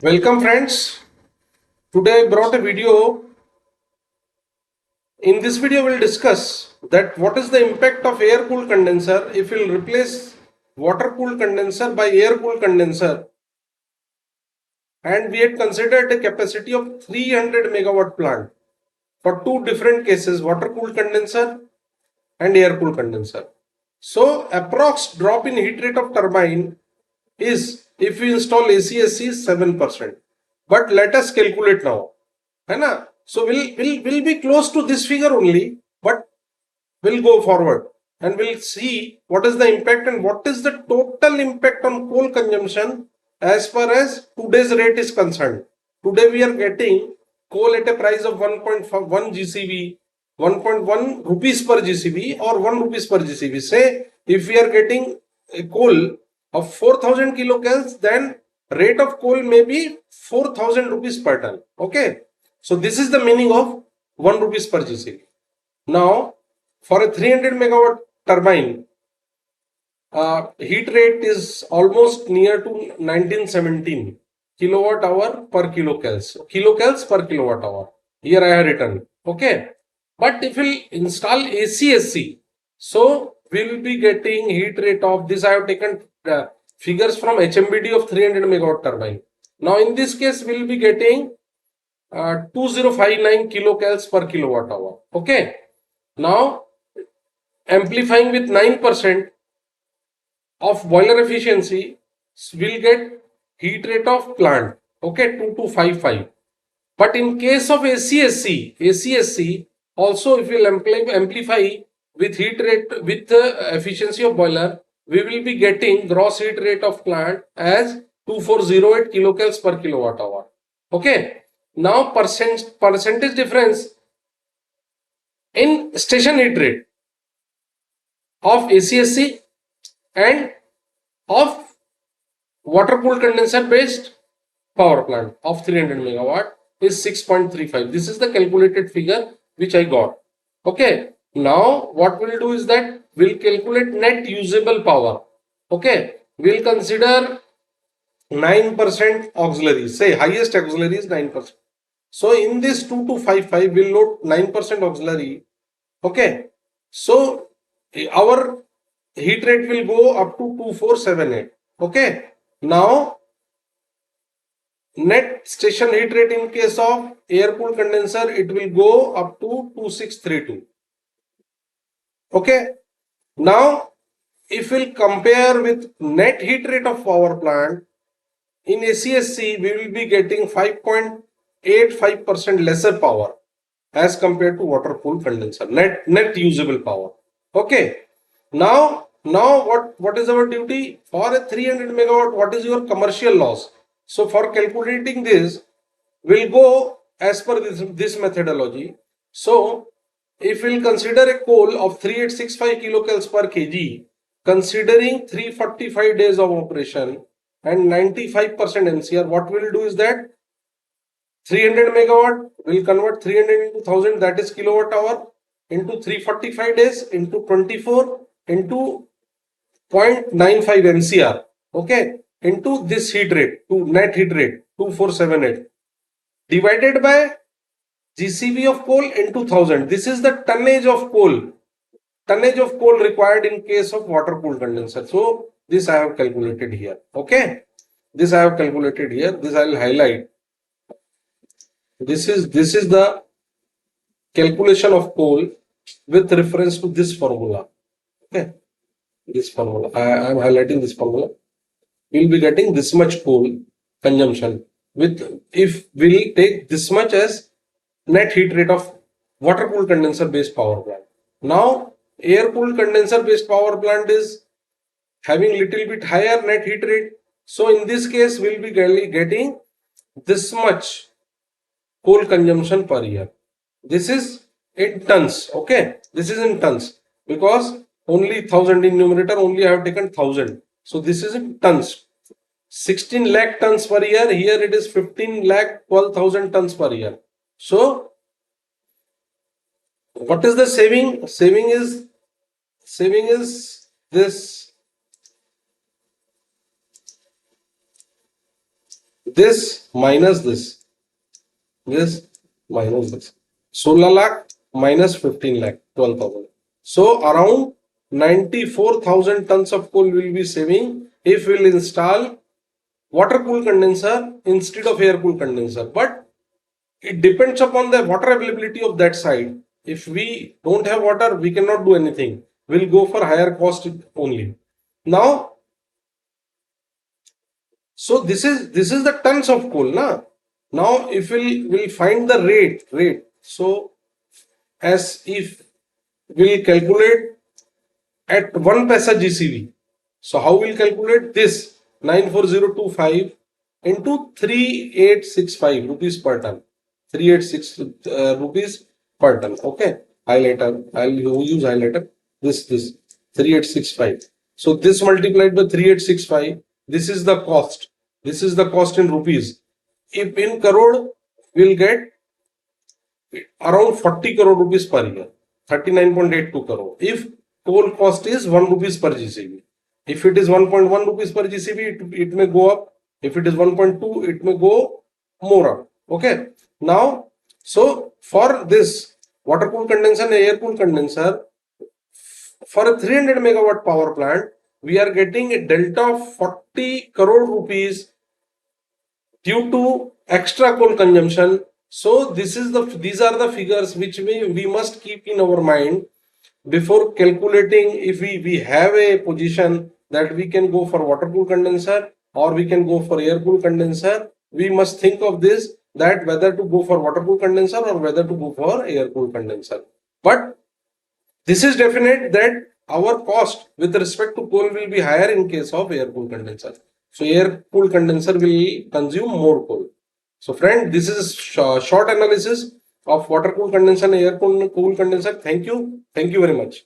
Welcome friends. Today I brought a video. In this video we'll discuss that what is the impact of air cooled condenser if we'll replace water cooled condenser by air cooled condenser, and we had considered a capacity of 300 megawatt plant for two different cases, water cooled condenser and air cooled condenser. So approx drop in heat rate of turbine is, if we install ACSC, 7%. But let us calculate now. है ना? So we'll be close to this figure only, but we'll go forward and we'll see what is the impact and what is the total impact on coal consumption as far as today's rate is concerned. Today we are getting coal at a price of 1.1 GCV, 1.1 rupees per GCV or 1 rupees per GCV. Say if we are getting a coal of 4000 kilocals, then rate of coal may be 4000 rupees per ton. Okay. So this is the meaning of 1 rupees per GCV. Now, for a 300 megawatt turbine, heat rate is almost near to 1917 kilowatt hour per kilocals. Kilocals per kilowatt hour. Here I have written. Okay. But if we install ACSC, so we will be getting heat rate of this. I have taken figures from HMBD of 300 megawatt turbine. Now in this case, we will be getting 2059 kilocals per kilowatt hour. Okay. Now amplifying with 9% of boiler efficiency, will get heat rate of plant. Okay, 2255. But in case of ACSC also, if we will amplify with heat rate with the efficiency of boiler, we will be getting gross heat rate of plant as 2408 kilocals per kilowatt hour. Okay. Now percentage difference in station heat rate of ACSC and of water cooled condenser based power plant of 300 megawatt is 6.35. This is the calculated figure which I got. Okay. Now what we'll do is that we'll calculate net usable power. Okay. We'll consider 9% auxiliaries. Say highest auxiliary is 9%. So in this 2255, we'll load 9% auxiliary. Okay. So our heat rate will go up to 2478. Okay. Now net station heat rate in case of air cooled condenser, it will go up to 2632. Okay. Now if we'll compare with net heat rate of power plant, in ACSC we will be getting 5.85% lesser power as compared to water cooled condenser, net usable power. Okay. Now what is our duty for a 300 megawatt? What is your commercial loss? So for calculating this, we'll go as per this methodology. So if we'll consider a coal of 3865 kilocals per kg, considering 345 days of operation and 95% NCR, what we'll do is that 300 megawatt will convert 300 into 1000, that is kilowatt hour, into 345 days into 24 into 0.95 NCR. Okay, into this heat rate, to net heat rate 2478 divided by GCV of coal into 1000. This is the tonnage of coal required in case of water cooled condenser. So this I have calculated here. Okay, this I have calculated here. This I will highlight. This is the calculation of coal with reference to this formula. Okay, this formula. I am highlighting this formula. We will be getting this much coal consumption with, if we will take this much as net heat rate of water cooled condenser based power plant. Now air cooled condenser based power plant is having little bit higher net heat rate. So in this case we will be getting this much coal consumption per year. This is in tons. Okay, this is in tons because only 1000 in numerator, only I have taken 1000. So this is in tons. 16 lakh tons per year. Here it is 15 lakh 12,000 tons per year. So what is the saving? Saving is this this minus this, this minus this. 16 lakh minus 15 lakh, 12,000. So around 94,000 tons of coal will be saving if we'll install water cool condenser instead of air cool condenser. But it depends upon the water availability of that side. If we don't have water, we cannot do anything. We'll go for higher cost only. Now, so this is the tons of coal, na? Now, if we'll find the rate. So as if we'll calculate at 1 paisa GCV. So how we'll calculate this? 94025 into 3865 rupees per ton. 386 rupees per ton. Okay. Highlighter. I'll use highlighter. This 3865. So this multiplied by 3865. This is the cost. This is the cost in rupees. If in crore, we'll get around 40 crore rupees per year. 39.82 crore. If coal cost is 1 rupees per GCV. If it is 1.1 rupees per GCV, it may go up. If it is 1.2, it may go more up. Okay. Now, so for this water cool condenser and air cool condenser, for a 300 megawatt power plant, we are getting a delta of 40 crore rupees due to extra coal consumption. So these are the figures which we must keep in our mind before calculating. If we have a position that we can go for water cool condenser or we can go for air cool condenser, we must think of this, that whether to go for water cool condenser or whether to go for air cool condenser. But this is definite that our cost with respect to coal will be higher in case of air cool condenser. So air cool condenser will consume more coal. So friend, this is short analysis of water cool condenser and air cool condenser. Thank you. Thank you very much.